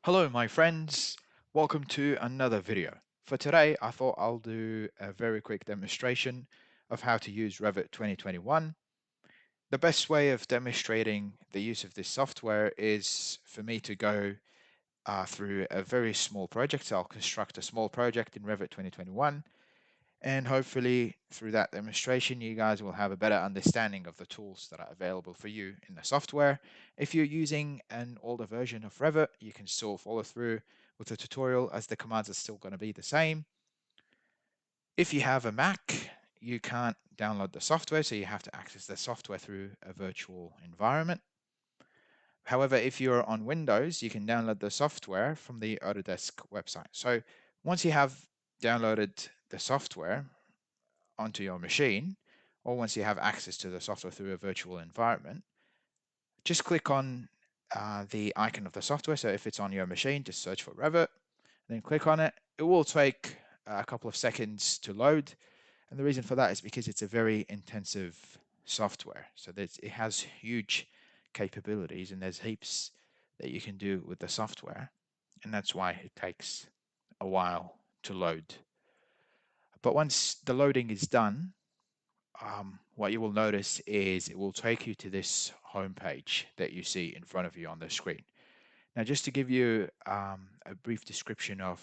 Hello my friends, welcome to another video. For today I thought I'll do a very quick demonstration of how to use Revit 2021. The best way of demonstrating the use of this software is for me to go through a very small project. So I'll construct a small project in Revit 2021, and hopefully through that demonstration you guys will have a better understanding of the tools that are available for you in the software. If you're using an older version of Revit, you can still follow through with the tutorial as the commands are still going to be the same. If you have a Mac, you can't download the software, so you have to access the software through a virtual environment. However, if you're on Windows, you can download the software from the Autodesk website. So once you have downloaded the software onto your machine, or once you have access to the software through a virtual environment, just click on the icon of the software. So if it's on your machine, just search for Revit, then click on it. It will take a couple of seconds to load. And the reason for that is because it's a very intensive software. So it has huge capabilities and there's heaps that you can do with the software. And that's why it takes a while to load. But once the loading is done, what you will notice is it will take you to this home page that you see in front of you on the screen. Now, just to give you a brief description of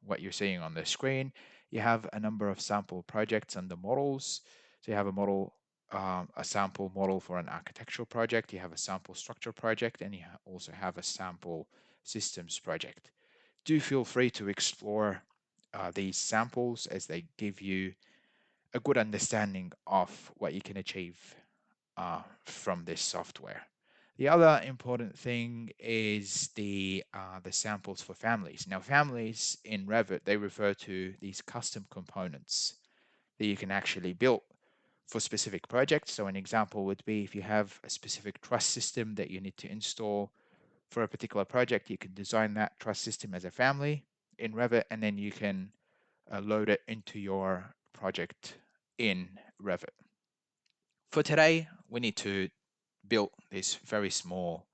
what you're seeing on the screen, you have a number of sample projects under models. So you have a model, a sample model for an architectural project, you have a sample structure project, and you also have a sample systems project. Do feel free to explore these samples as they give you a good understanding of what you can achieve from this software. The other important thing is the samples for families. Now, families in Revit, they refer to these custom components that you can actually build for specific projects. So an example would be if you have a specific truss system that you need to install for a particular project, you can design that truss system as a family in Revit, and then you can load it into your project in Revit. For today, we need to build this very small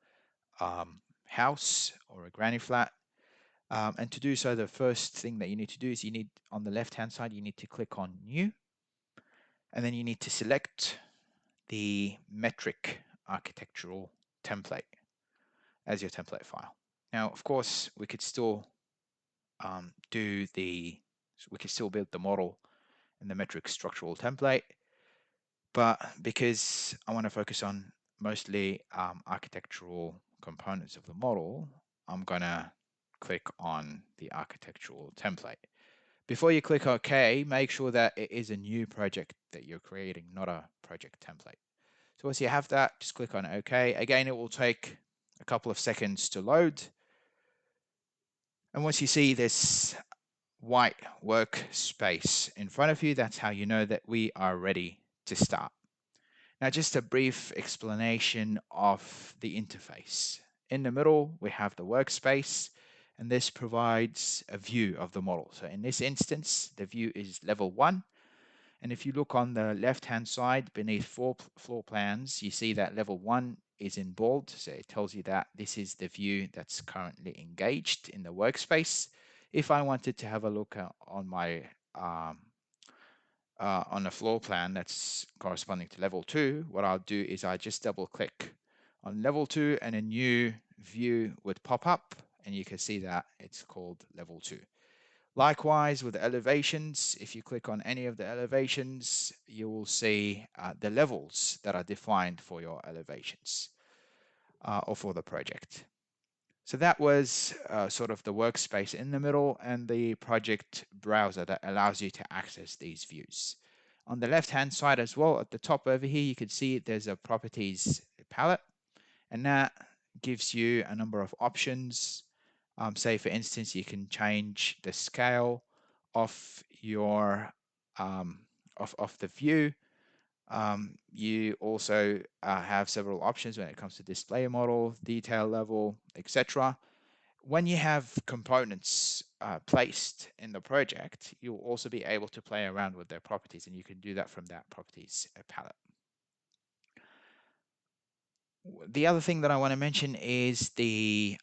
house or a granny flat. And to do so, the first thing that you need to do is you need, on the left-hand side, you need to click on New, and then you need to select the metric architectural template as your template file. Now, of course, we could still we could still build the model in the metric structural template, but because I want to focus on mostly architectural components of the model, I'm gonna click on the architectural template. Before you click OK, make sure that it is a new project that you're creating, not a project template. So once you have that, just click on OK. Again, it will take a couple of seconds to load. And once you see this white workspace in front of you, that's how you know that we are ready to start. Now, just a brief explanation of the interface. In the middle, we have the workspace, and this provides a view of the model. So in this instance, the view is level 1. And if you look on the left-hand side beneath floor plans, you see that level 1 is in bold. So it tells you that this is the view that's currently engaged in the workspace. If I wanted to have a look on my on a floor plan that's corresponding to level 2, what I'll do is I just double click on level 2 and a new view would pop up, and you can see that it's called level 2. Likewise with elevations, if you click on any of the elevations, you will see the levels that are defined for your elevations or for the project. So that was sort of the workspace in the middle and the project browser that allows you to access these views. On the left-hand side as well, at the top over here, you can see there's a properties palette, and that gives you a number of options. Say, for instance, you can change the scale of your of the view. You also have several options when it comes to display model, detail level, etc. When you have components placed in the project, you'll also be able to play around with their properties, and you can do that from that properties palette. The other thing that I want to mention is the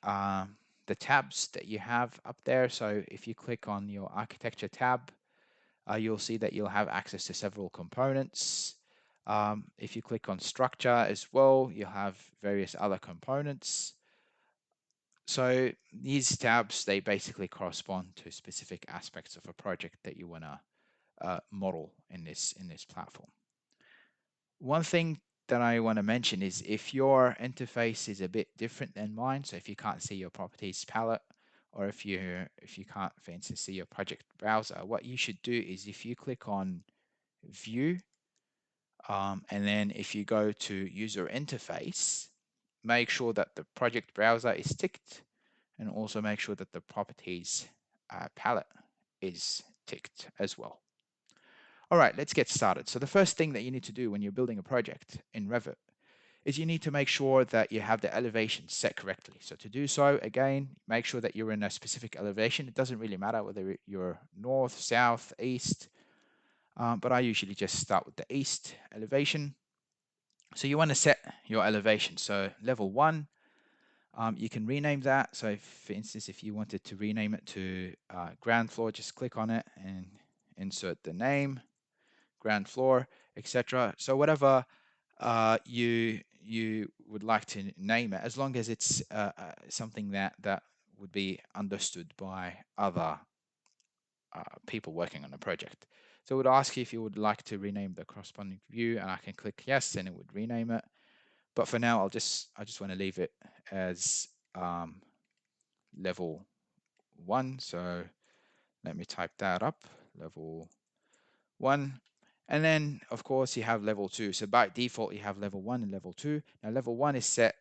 the tabs that you have up there. So if you click on your architecture tab, you'll see that you'll have access to several components. If you click on structure as well, you'll have various other components. So these tabs, they basically correspond to specific aspects of a project that you want to model in this platform. One thing that I want to mention is if your interface is a bit different than mine, so if you can't see your properties palette, or if you can't, for instance, see your project browser, what you should do is if you click on View, and then if you go to User Interface, make sure that the project browser is ticked, and also make sure that the properties palette is ticked as well. All right, let's get started. So the first thing that you need to do when you're building a project in Revit is you need to make sure that you have the elevation set correctly. So to do so, again, make sure that you're in a specific elevation. It doesn't really matter whether you're north, south, east, but I usually just start with the east elevation. So you want to set your elevation. So level 1, you can rename that. So if, for instance, if you wanted to rename it to ground floor, just click on it and insert the name, ground floor, etc. So whatever you would like to name it, as long as it's something that would be understood by other people working on the project. So it would ask you if you would like to rename the corresponding view, and I can click yes, and it would rename it. But for now, I just want to leave it as level 1. So let me type that up, level 1. And then, of course, you have level 2. So by default, you have level 1 and level 2. Now, level 1 is set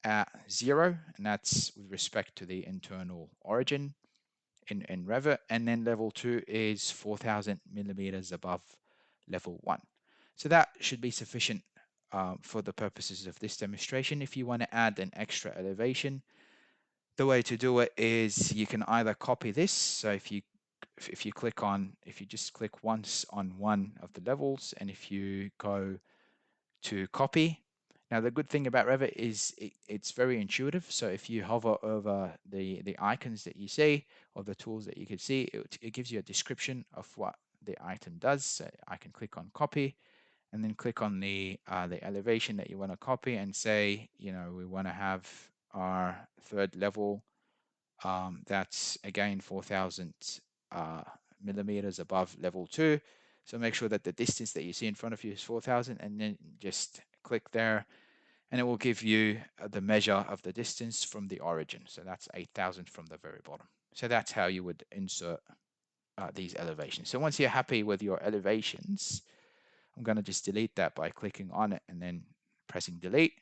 at 0, and that's with respect to the internal origin in Revit. And then level 2 is 4,000 millimeters above level 1. So that should be sufficient for the purposes of this demonstration. If you want to add an extra elevation, the way to do it is you can either copy this. So if you just click once on one of the levels, and if you go to copy, now the good thing about Revit is it's very intuitive. So if you hover over the icons that you see, or the tools that you can see, it gives you a description of what the item does. So I can click on copy, and then click on the elevation that you want to copy, and say, we want to have our third level. That's again 4,000 millimeters above level 2. So make sure that the distance that you see in front of you is 4,000, and then just click there, and it will give you the measure of the distance from the origin. So that's 8,000 from the very bottom. So that's how you would insert these elevations. So once you're happy with your elevations, I'm going to just delete that by clicking on it and then pressing delete.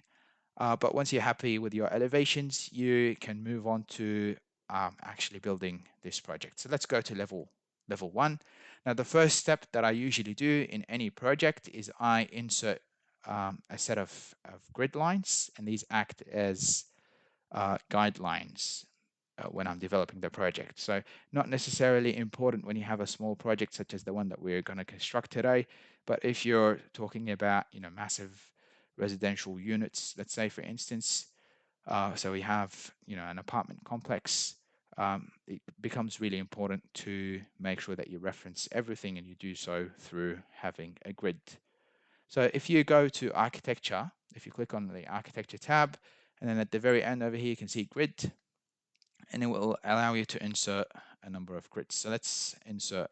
But once you're happy with your elevations, you can move on to actually building this project. So let's go to level 1. Now, the first step that I usually do in any project is I insert a set of grid lines, and these act as guidelines when I'm developing the project. So not necessarily important when you have a small project such as the one that we're going to construct today, but if you're talking about massive residential units, let's say for instance, so we have an apartment complex, it becomes really important to make sure that you reference everything, and you do so through having a grid. So if you go to architecture, if you click on the architecture tab, and then at the very end over here you can see grid, and it will allow you to insert a number of grids. So let's insert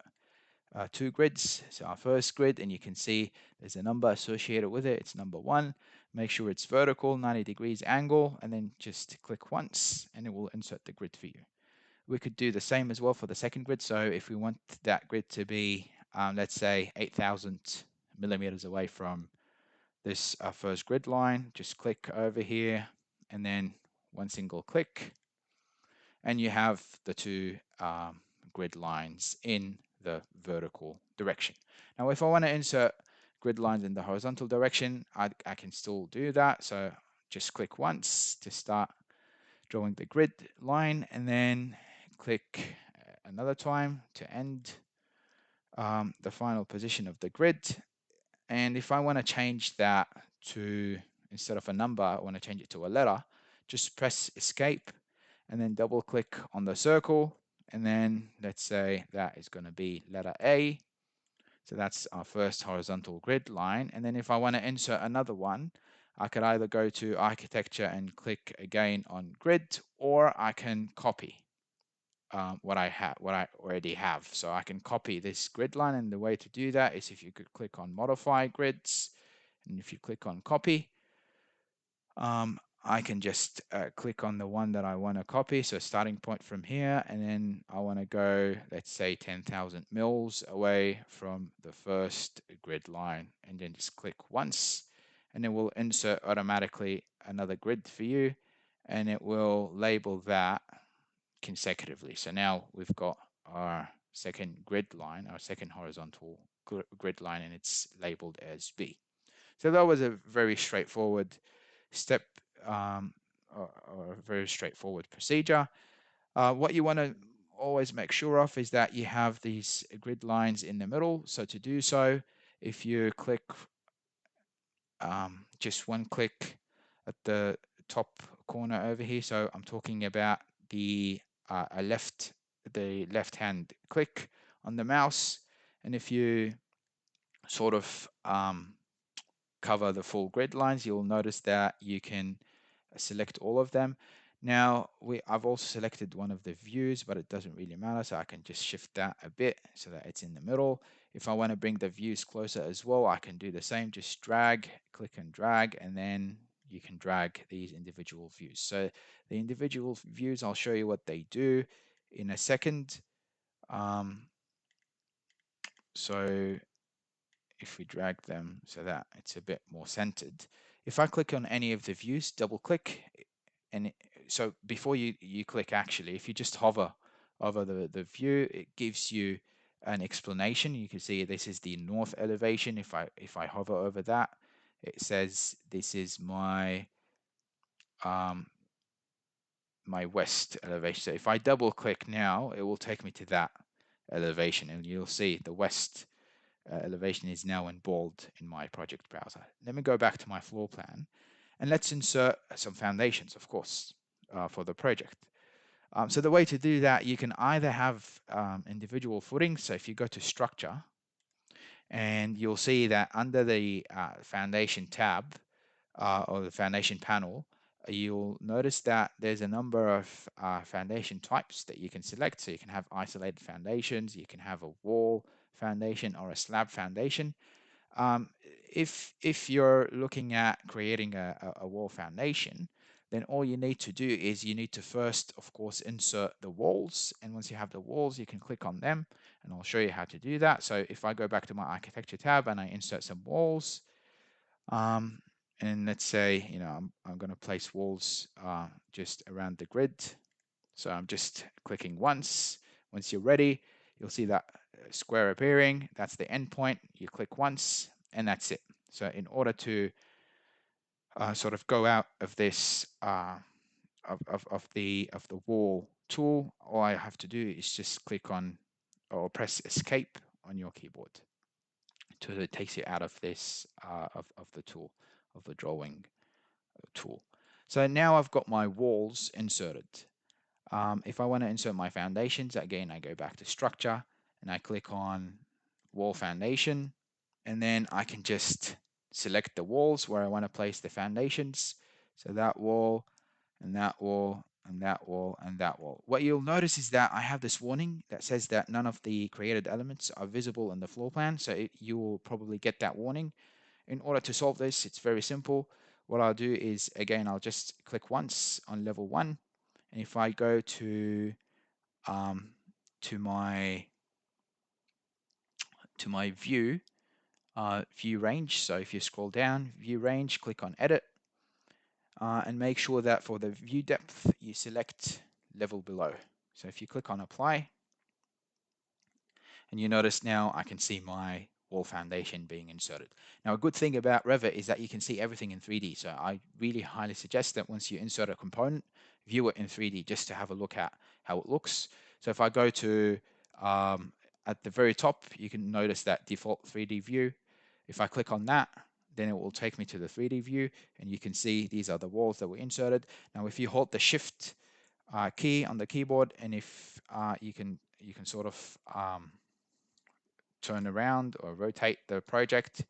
2 grids. So our first grid, and you can see there's a number associated with it. It's number 1. Make sure it's vertical, 90 degrees angle, and then just click once, and it will insert the grid for you. We could do the same as well for the second grid. So if we want that grid to be, let's say, 8,000 millimeters away from this first grid line, just click over here, and then one single click, and you have the 2 grid lines in the vertical direction. Now, if I want to insert grid lines in the horizontal direction, I can still do that. So just click once to start drawing the grid line, and then click another time to end the final position of the grid. And if I want to change that to, instead of a number, I want to change it to a letter, just press escape, and then double click on the circle, and then let's say that is going to be letter A. So that's our first horizontal grid line. And then if I want to insert another one, I could either go to architecture and click again on grid, or I can copy what I already have. So I can copy this grid line, and the way to do that is if you could click on modify grids, and if you click on copy, I can just click on the one that I want to copy. So starting point from here, and then I want to go, let's say 10,000 mils away from the first grid line, and then just click once, and it will insert automatically another grid for you, and it will label that consecutively. So now we've got our second grid line, our second horizontal grid line, and it's labeled as B. So that was a very straightforward step, or a very straightforward procedure. What you want to always make sure of is that you have these grid lines in the middle. So to do so, if you click just one click at the top corner over here, so I'm talking about the left-hand click on the mouse, and if you sort of cover the full grid lines, you'll notice that you can select all of them. Now I've also selected one of the views, but it doesn't really matter, so I can just shift that a bit so that it's in the middle. If I want to bring the views closer as well, I can do the same, just drag, click and drag, and then you can drag these individual views. So the individual views, I'll show you what they do in a second. So if we drag them so that it's a bit more centered, if I click on any of the views, double click, and so before you click, actually, if you just hover over the view, it gives you an explanation. You can see this is the north elevation. If I hover over that, it says this is my my west elevation. So if I double click now, it will take me to that elevation, and you'll see the west elevation is now in bold in my project browser. Let me go back to my floor plan, and let's insert some foundations, of course, for the project. So the way to do that, you can either have individual footings. So if you go to structure, and you'll see that under the foundation tab, or the foundation panel, you'll notice that there's a number of foundation types that you can select. So you can have isolated foundations, you can have a wall foundation or a slab foundation. If you're looking at creating a wall foundation, then all you need to do is you need to first, of course, insert the walls. And once you have the walls, you can click on them, and I'll show you how to do that. So if I go back to my architecture tab and I insert some walls, and let's say, I'm going to place walls just around the grid. So I'm just clicking once. Once you're ready, you'll see that square appearing. That's the endpoint. You click once, and that's it. So in order to sort of go out of this of the wall tool, all I have to do is just click on or press escape on your keyboard until it takes you out of this of the tool, of the drawing tool. So now I've got my walls inserted. If I want to insert my foundations, again, I go back to structure and I click on wall foundation, and then I can just select the walls where I want to place the foundations. So that wall and that wall and that wall and that wall. What you'll notice is that I have this warning that says that none of the created elements are visible in the floor plan. So you will probably get that warning. In order to solve this, it's very simple. What I'll do is, again, I'll just click once on level 1. And if I go um, to my view range, so if you scroll down, view range, click on edit, and make sure that for the view depth you select level below. So if you click on apply, and you notice now I can see my wall foundation being inserted. Now, a good thing about Revit is that you can see everything in 3D. So I really highly suggest that once you insert a component, view it in 3D just to have a look at how it looks. So if I go to at the very top, you can notice that default 3D view. If I click on that, then it will take me to the 3D view, and you can see these are the walls that were inserted. Now, if you hold the shift key on the keyboard, and if you can sort of turn around or rotate the project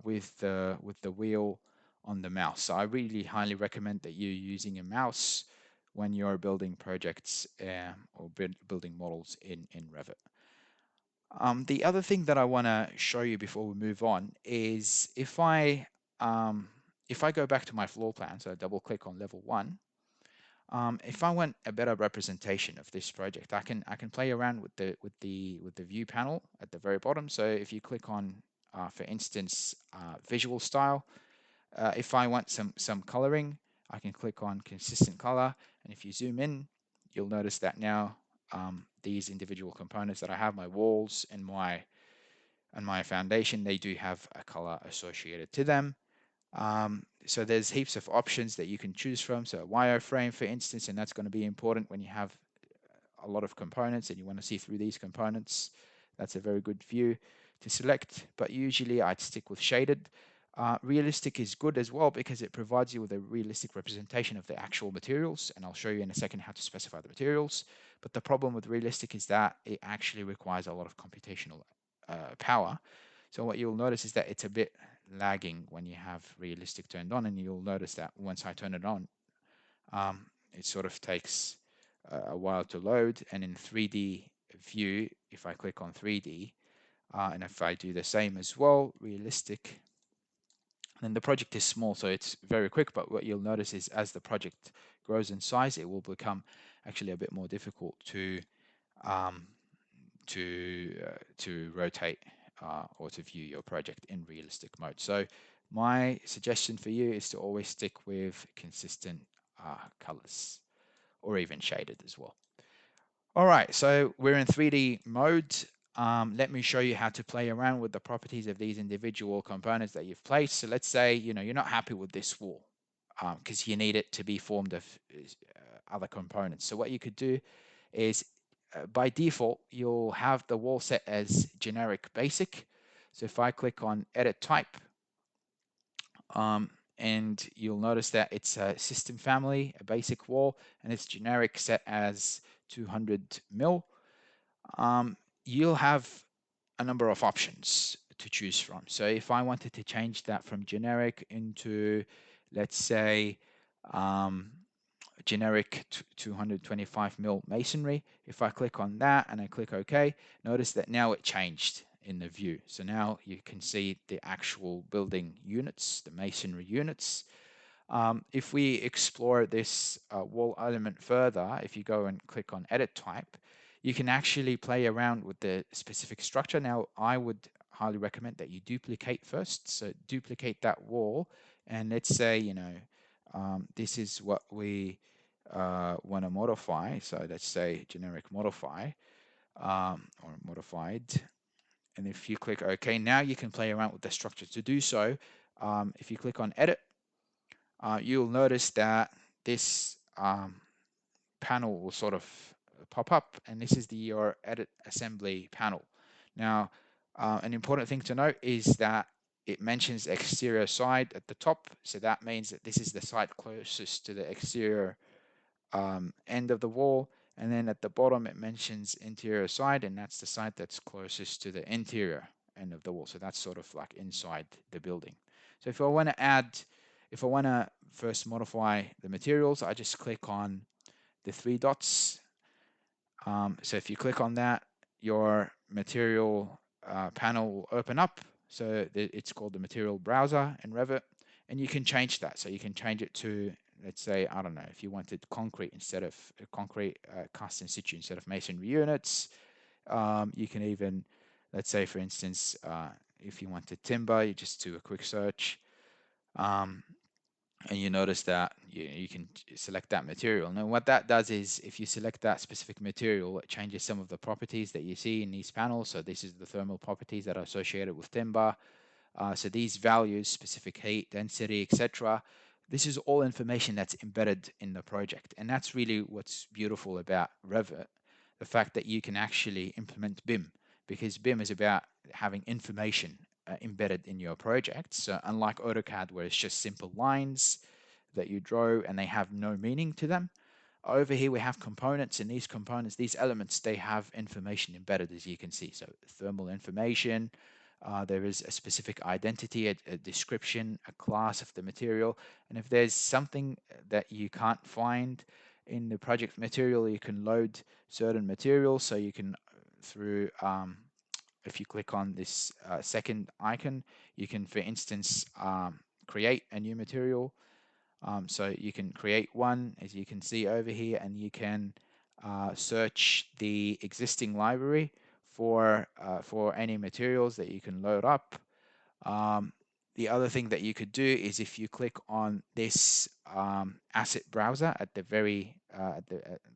with the wheel on the mouse. So I really highly recommend that you're using a mouse when you're building projects or building models in Revit. The other thing that I want to show you before we move on is um, if I go back to my floor plan, so I double click on level 1. If I want a better representation of this project, I can play around with the view panel at the very bottom. So if you click on, for instance, visual style, if I want some coloring, I can click on consistent color, and if you zoom in, you'll notice that now these individual components that I have, my walls and my foundation, they do have a color associated to them. So there's heaps of options that you can choose from. So a wireframe, for instance, and that's going to be important when you have a lot of components and you want to see through these components. That's a very good view to select, but usually I'd stick with shaded. Realistic is good as well because it provides you with a realistic representation of the actual materials, and I'll show you in a second how to specify the materials. But the problem with realistic is that it actually requires a lot of computational power. So what you'll notice is that it's a bit lagging when you have realistic turned on, and you'll notice that once I turn it on, it sort of takes a while to load. And in 3D view, if I click on 3D, and if I do the same as well, realistic, then the project is small, so it's very quick. But what you'll notice is as the project grows in size, it will become actually a bit more difficult um, to rotate or to view your project in realistic mode. So my suggestion for you is to always stick with consistent colors or even shaded as well. All right, so we're in 3D mode. Let me show you how to play around with the properties of these individual components that you've placed. So let's say you're not happy with this wall because you need it to be formed of other components. So what you could do is by default, you'll have the wall set as generic basic. So if I click on edit type, and you'll notice that it's a system family, a basic wall, and it's generic set as 200 mil. You'll have a number of options to choose from. So if I wanted to change that from generic into, let's say, um, generic 225 mil masonry. If I click on that and I click OK, notice that now it changed in the view. So now you can see the actual building units, the masonry units. If we explore this wall element further, if you go and click on edit type, you can actually play around with the specific structure. Now, I would highly recommend that you duplicate first. So duplicate that wall. And let's say, this is what we want to modify. So let's say generic modify or modified. And if you click OK, now you can play around with the structure. To do so, if you click on edit, you'll notice that this panel will sort of pop up, and this is your edit assembly panel. Now, an important thing to note is that it mentions exterior side at the top, so that means that this is the side closest to the exterior end of the wall, and then at the bottom it mentions interior side, and that's the side that's closest to the interior end of the wall. So that's sort of like inside the building. So if I want to first modify the materials, I just click on the three dots. So if you click on that, your material panel will open up. So it's called the material browser in Revit, and you can change that. So you can change it to, let's say, I don't know, if you wanted concrete instead of concrete cast in situ instead of masonry units. You can even, let's say, for instance, if you wanted timber, you just do a quick search. And you notice that you can select that material. Now, what that does is if you select that specific material, it changes some of the properties that you see in these panels. So this is the thermal properties that are associated with timber. So these values, specific heat, density, etc. This is all information that's embedded in the project. And that's really what's beautiful about Revit, the fact that you can actually implement BIM, because BIM is about having information embedded in your project. So unlike AutoCAD, where it's just simple lines that you draw and they have no meaning to them, Over here we have components, and these components, these elements, they have information embedded, as you can see. So thermal information, there is a specific identity, a description, a class of the material. And if there's something that you can't find in the project material, you can load certain materials. So you can, through if you click on this second icon, you can, for instance, create a new material. So you can create one, as you can see over here, and you can search the existing library for any materials that you can load up. Um, the other thing that you could do is, if you click on this asset browser at the very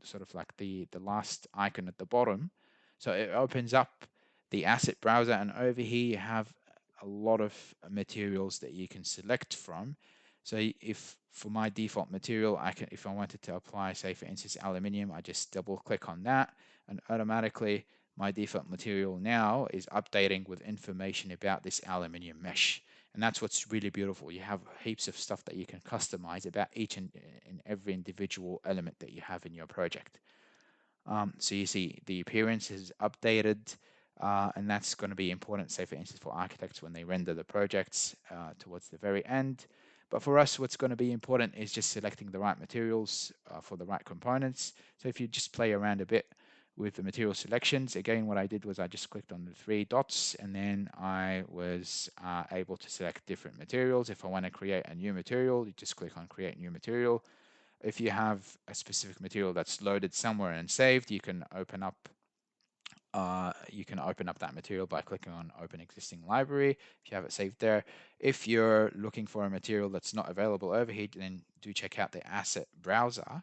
sort of like the last icon at the bottom, so it opens up the asset browser, and over here you have a lot of materials that you can select from. So if for my default material, I can, if I wanted to apply, say for instance, aluminium, I just double click on that, and automatically my default material now is updating with information about this aluminium mesh. And that's what's really beautiful. You have heaps of stuff that you can customize about each and every individual element that you have in your project. So you see the appearance is updated, and that's going to be important, say for instance, for architects when they render the projects towards the very end. But for us, what's going to be important is just selecting the right materials for the right components. So if you just play around a bit with the material selections, again, what I did was I just clicked on the three dots, and then I was able to select different materials. If I want to create a new material, you just click on create new material. If you have a specific material that's loaded somewhere and saved, you can open up that material by clicking on open existing library if you have it saved there. If you're looking for a material that's not available over here, then do check out the asset browser,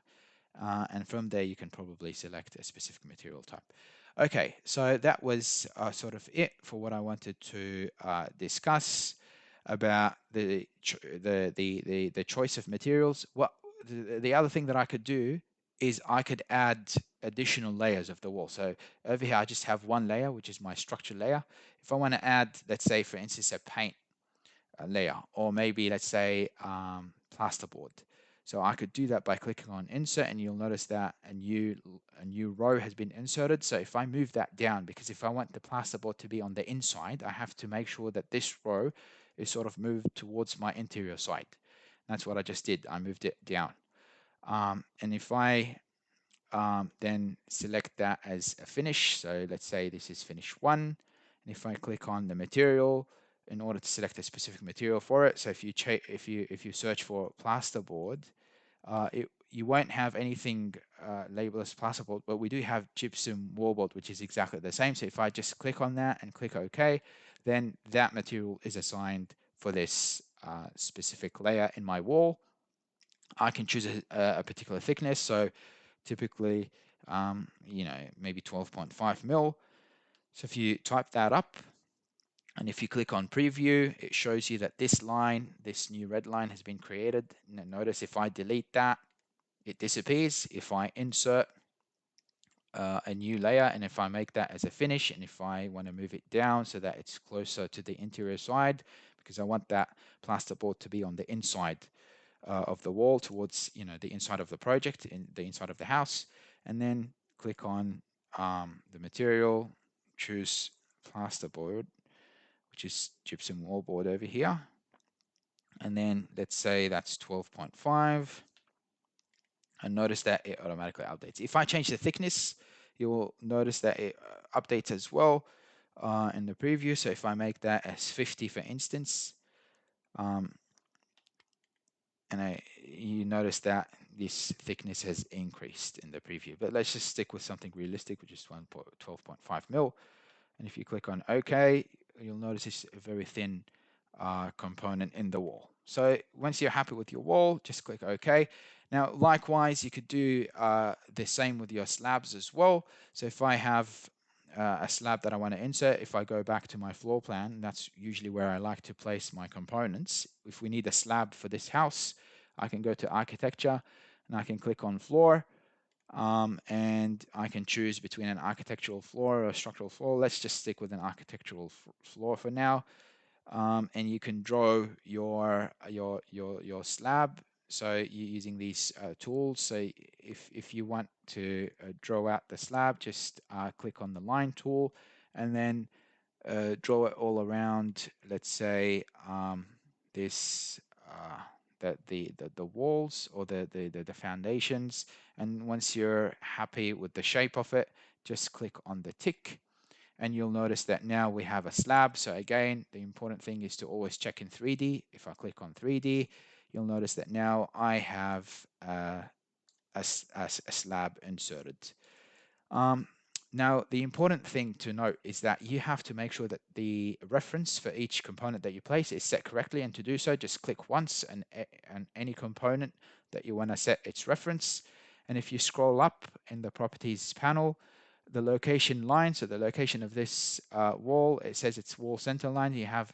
and from there you can probably select a specific material type. Okay, so that was sort of it for what I wanted to discuss about the choice of materials. What the other thing that I could do is I could add additional layers of the wall. So over here I just have one layer, which is my structure layer. If I want to add, let's say for instance, a paint layer, or maybe let's say plasterboard. So I could do that by clicking on insert, and you'll notice that a new row has been inserted. So if I move that down, because if I want the plasterboard to be on the inside, I have to make sure that this row is sort of moved towards my interior side. That's what I just did. I moved it down. And if I then select that as a finish, so let's say this is finish 1, and if I click on the material in order to select a specific material for it, so if you search for plasterboard, you won't have anything labeled as plasterboard, but we do have gypsum wallboard, which is exactly the same. So if I just click on that and click OK, then that material is assigned for this specific layer in my wall. I can choose a particular thickness, so typically, maybe 12.5 mil. So if you type that up, and if you click on preview, it shows you that this line, this new red line, has been created. Notice if I delete that, it disappears. If I insert a new layer, and if I make that as a finish, and if I want to move it down so that it's closer to the interior side, because I want that plasterboard to be on the inside of the wall towards the inside of the project, in the inside of the house, and then click on the material, choose plasterboard, which is gypsum wallboard over here, and then let's say that's 12.5, and notice that it automatically updates. If I change the thickness, you will notice that it updates as well in the preview. So if I make that as 50, for instance, and you notice that this thickness has increased in the preview. But let's just stick with something realistic, which is 12.5 mil. And if you click on OK, you'll notice it's a very thin component in the wall. So once you're happy with your wall, just click OK. Now, likewise, you could do the same with your slabs as well. So if I have a slab that I want to insert, if I go back to my floor plan, that's usually where I like to place my components. If we need a slab for this house, I can go to architecture and I can click on floor, and I can choose between an architectural floor or a structural floor. Let's just stick with an architectural floor for now. And you can draw your slab So you're using these tools. So if you want to draw out the slab, just click on the line tool and then draw it all around, let's say, this the walls or the foundations. And once you're happy with the shape of it, just click on the tick and you'll notice that now we have a slab. So again, the important thing is to always check in 3D. If I click on 3D, you'll notice that now I have a slab inserted. Um, Now, the important thing to note is that you have to make sure that the reference for each component that you place is set correctly. And to do so, just click once and any component that you want to set its reference. And if you scroll up in the properties panel, the location line, so the location of this wall, it says it's wall center line. You have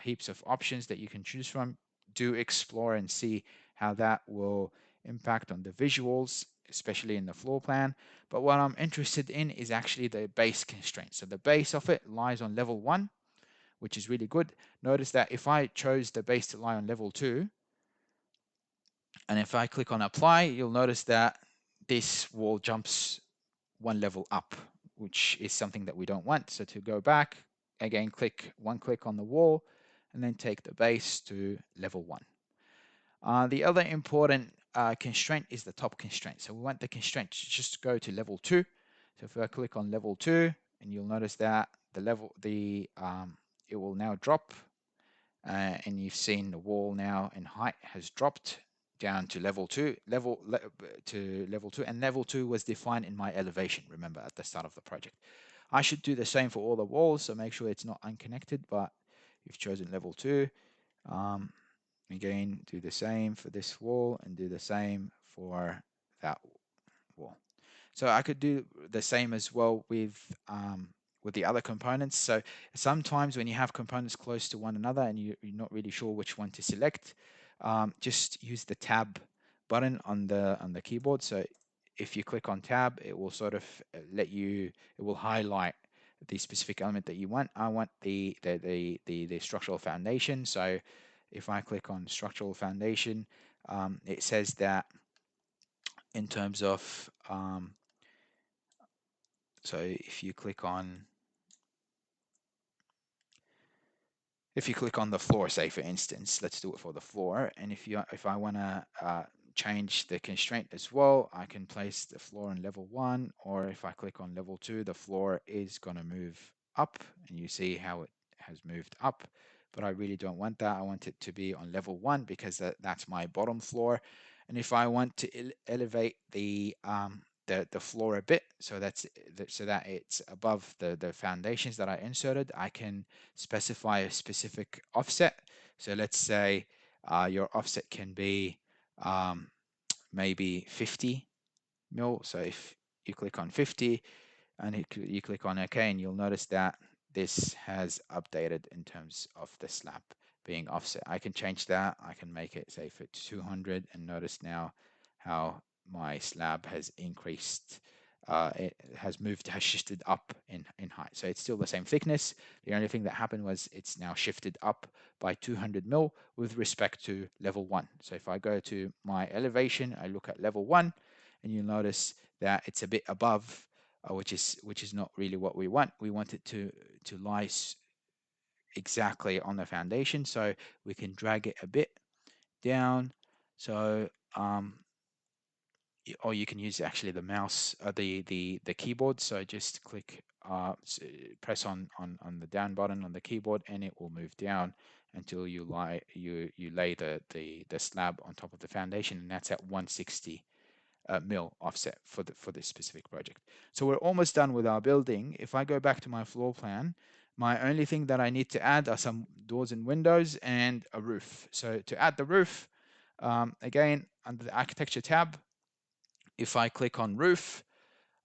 heaps of options that you can choose from. Do explore and see how that will impact on the visuals, especially in the floor plan. But what I'm interested in is actually the base constraint. So the base of it lies on level 1, which is really good. Notice that if I chose the base to lie on level 2, and if I click on apply, you'll notice that this wall jumps one level up, which is something that we don't want. So to go back, again, one click on the wall, and then take the base to level 1. The other important constraint is the top constraint. So we want the constraint to just go to level 2. So if I click on level 2, and you'll notice that it will now drop, and you've seen the wall now in height has dropped down to level 2, and level 2 was defined in my elevation, remember, at the start of the project. I should do the same for all the walls, so make sure it's not unconnected, but you've chosen level 2. Again, do the same for this wall and do the same for that wall. So I could do the same as well with the other components. So sometimes when you have components close to one another and you're not really sure which one to select, just use the tab button on the keyboard. So if you click on tab, it will sort of it will highlight the specific element that you want. I want the structural foundation. So if I click on structural foundation, it says that in terms of so if you click on the floor, say for instance, let's do it for the floor, and if I want to change the constraint as well, I can place the floor on level 1, or if I click on level 2, the floor is going to move up, and you see how it has moved up. But I really don't want that. I want it to be on level 1 because that's my bottom floor. And if I want to elevate the floor a bit so that it's above the foundations that I inserted, I can specify a specific offset. So let's say your offset can be maybe 50 mil. So if you click on 50 and you click on OK, and you'll notice that this has updated in terms of the slab being offset. I can change that. I can make it say for 200, and notice now how my slab has increased. It has shifted up in height. So it's still the same thickness. The only thing that happened was it's now shifted up by 200 mil with respect to level 1. So if I go to my elevation, I look at level 1, and you'll notice that it's a bit above, which is not really what we want. We want it to lie exactly on the foundation, so we can drag it a bit down. So or you can use actually the mouse, the keyboard. So just press on the down button on the keyboard, and it will move down until you lay the slab on top of the foundation, and that's at 160 mil offset for this specific project. So we're almost done with our building. If I go back to my floor plan, my only thing that I need to add are some doors and windows and a roof. So to add the roof, again, under the architecture tab, if I click on roof,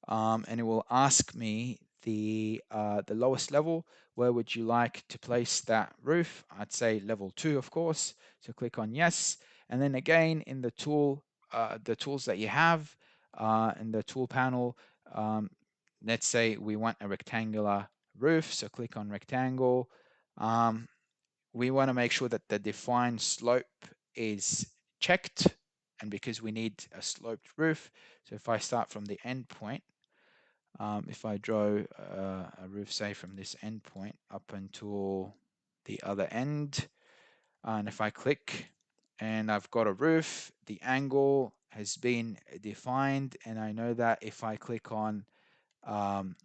and it will ask me the lowest level, where would you like to place that roof? I'd say level 2, of course. So click on yes, and then again in the tools that you have in the tool panel, let's say we want a rectangular roof, so click on rectangle. We want to make sure that the defined slope is checked, and because we need a sloped roof, so if I start from the end point, if I draw a roof, say from this end point up until the other end, and if I click and I've got a roof, the angle has been defined, and I know that if I click on um,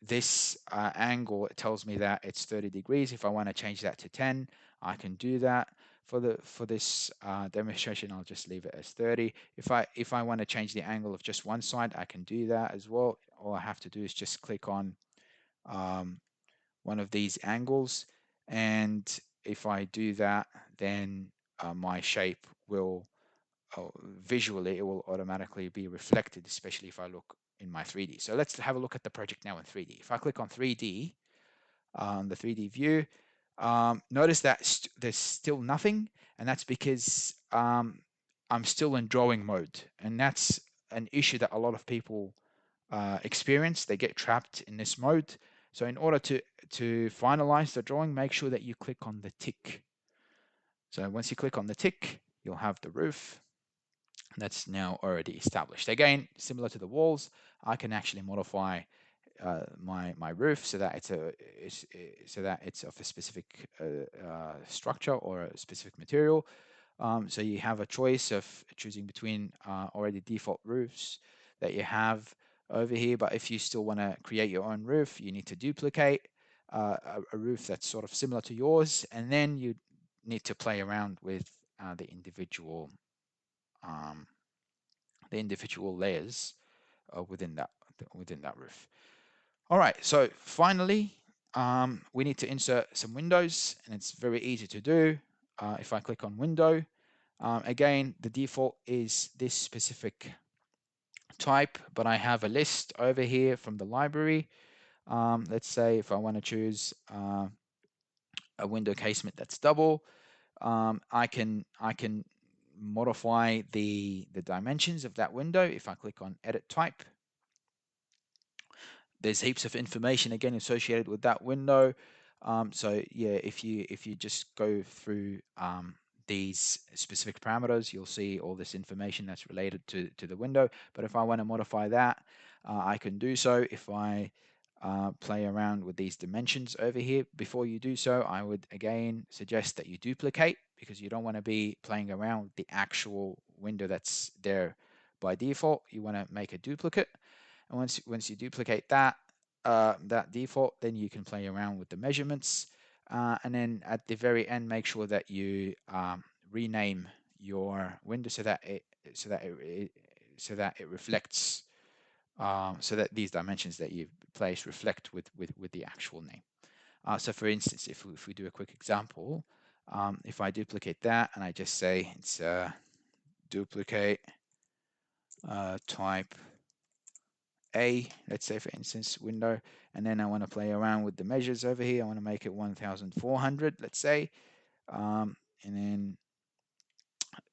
this angle, it tells me that it's 30 degrees. If I want to change that to 10, I can do that. For this demonstration, I'll just leave it as 30. If I want to change the angle of just one side, I can do that as well. All I have to do is just click on um, one of these angles, and if I do that, then my shape will visually, it will automatically be reflected, especially if I look in my 3D. So let's have a look at the project now in 3D. If I click on 3D, on the 3D view, notice that there's still nothing, and that's because I'm still in drawing mode, and that's an issue that a lot of people experience. They get trapped in this mode. So in order to finalize the drawing, make sure that you click on the tick. So once you click on the tick, you'll have the roof that's now already established. Again, similar to the walls, I can actually modify my roof so that it's of a specific structure or a specific material. So you have a choice of choosing between already default roofs that you have over here. But if you still want to create your own roof, you need to duplicate a roof that's sort of similar to yours, and then you need to play around with um, the individual layers within that roof. All right, so finally, we need to insert some windows, and it's very easy to do. If I click on window, again, the default is this specific type, but I have a list over here from the library. Let's say if I want to choose a window casement that's double, I can modify the dimensions of that window. If I click on edit type, there's heaps of information again associated with that window. So yeah, if you just go through these specific parameters, you'll see all this information that's related to the window. But if I want to modify that, I can do so. If I play around with these dimensions over here, before you do so, I would again suggest that you duplicate, because you don't want to be playing around with the actual window that's there by default. You want to make a duplicate. And once you duplicate that default, then you can play around with the measurements. And then at the very end, make sure that you rename your window so that it reflects, so that these dimensions that you've placed reflect with the actual name. So for instance, if we do a quick example, if I duplicate that and I just say it's duplicate type A, let's say for instance, window, and then I want to play around with the measures over here. I want to make it 1400, let's say. And then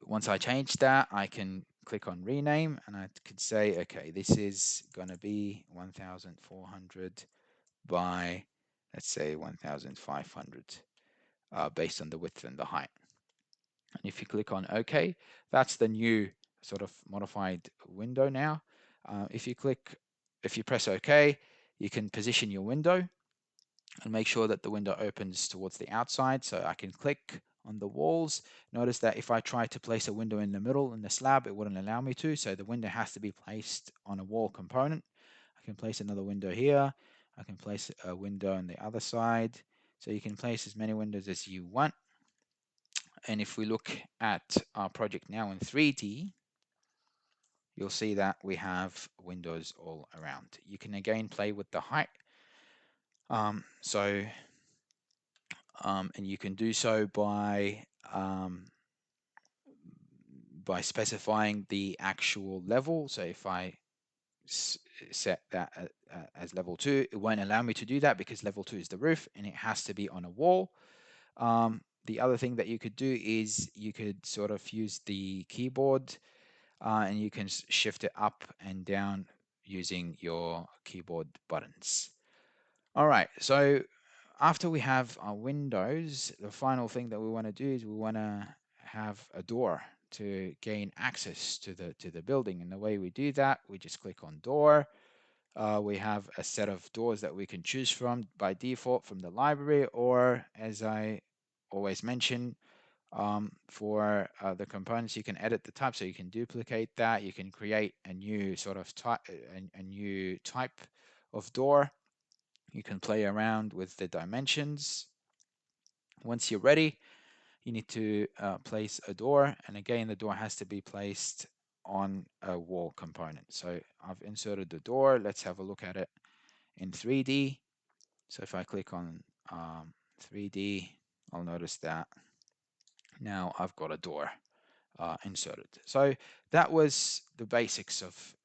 once I change that, I can click on rename, and I could say, okay, this is going to be 1400 by, let's say, 1500, based on the width and the height. And if you click on OK, that's the new sort of modified window now. If you press OK, you can position your window and make sure that the window opens towards the outside. So I can click on the walls. Notice that if I try to place a window in the middle in the slab, it wouldn't allow me to. So the window has to be placed on a wall component. I can place another window here. I can place a window on the other side. So you can place as many windows as you want. And if we look at our project now in 3D, you'll see that we have windows all around. You can again play with the height. And you can do so by specifying the actual level. So if I set that as level 2, it won't allow me to do that because level 2 is the roof and it has to be on a wall. The other thing that you could do is you could sort of use the keyboard, and you can shift it up and down using your keyboard buttons. All right, so after we have our windows, the final thing that we want to do is we want to have a door to gain access to the building. And the way we do that, we just click on door. We have a set of doors that we can choose from by default from the library, or as I always mention, for the components, you can edit the type, so you can duplicate that. You can create a new sort of type, a new type of door. You can play around with the dimensions. Once you're ready, you need to place a door, and again, the door has to be placed on a wall component. So I've inserted the door. Let's have a look at it in 3D. So if I click on 3D, I'll notice that now I've got a door inserted. So that was the basics of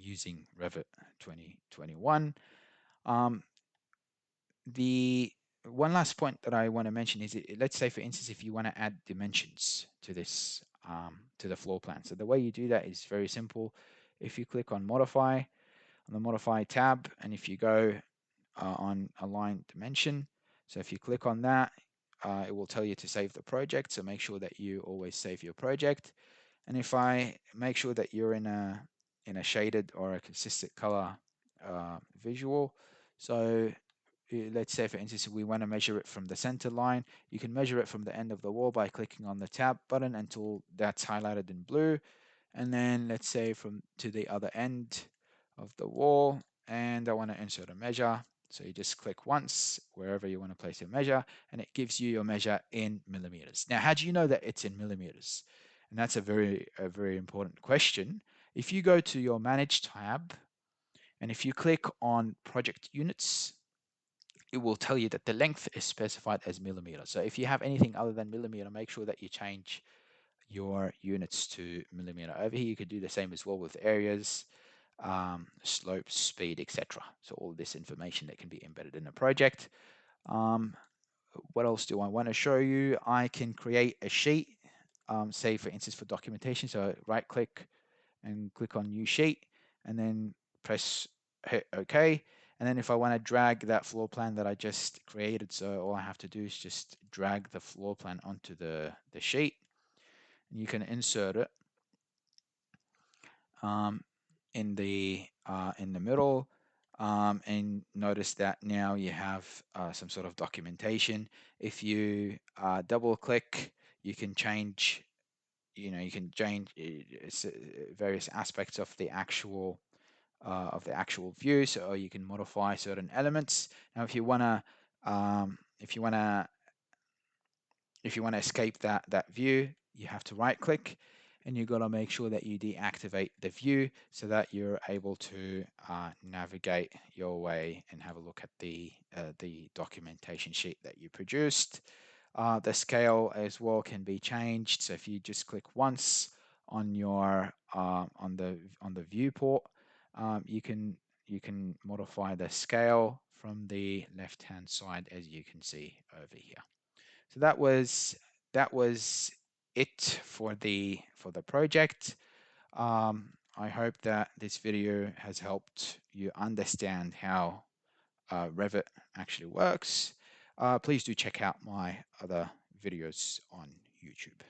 using Revit 2021. The one last point that I want to mention is, let's say, for instance, if you want to add dimensions to this to the floor plan. So the way you do that is very simple. If you click on Modify, on the Modify tab, and if you go on Align Dimension, so if you click on that, it will tell you to save the project. So make sure that you always save your project. And if I make sure that you're in a shaded or a consistent color visual, so let's say, for instance, we want to measure it from the center line. You can measure it from the end of the wall by clicking on the tab button until that's highlighted in blue. And then let's say from to the other end of the wall, and I want to insert a measure. So you just click once wherever you want to place your measure, and it gives you your measure in millimeters. Now, how do you know that it's in millimeters? And that's a very important question. If you go to your Manage tab, and if you click on Project Units, it will tell you that the length is specified as millimeter. So if you have anything other than millimeter, make sure that you change your units to millimeter. Over here, you could do the same as well with areas, slopes, speed, etc. So all this information that can be embedded in a project. What else do I want to show you? I can create a sheet, say for instance for documentation. So right click and click on New Sheet, and then hit OK. And then if I want to drag that floor plan that I just created, so all I have to do is just drag the floor plan onto the sheet. And you can insert it in the middle, and notice that now you have some sort of documentation. If you double click, you can change. You can change various aspects of the actual view, so you can modify certain elements. Now, if you wanna escape that view, you have to right click, and you've got to make sure that you deactivate the view so that you're able to navigate your way and have a look at the documentation sheet that you produced. The scale as well can be changed. So if you just click once on your on the viewport, you can modify the scale from the left hand side, as you can see over here. So that was it for the project. I hope that this video has helped you understand how Revit actually works. Please do check out my other videos on YouTube.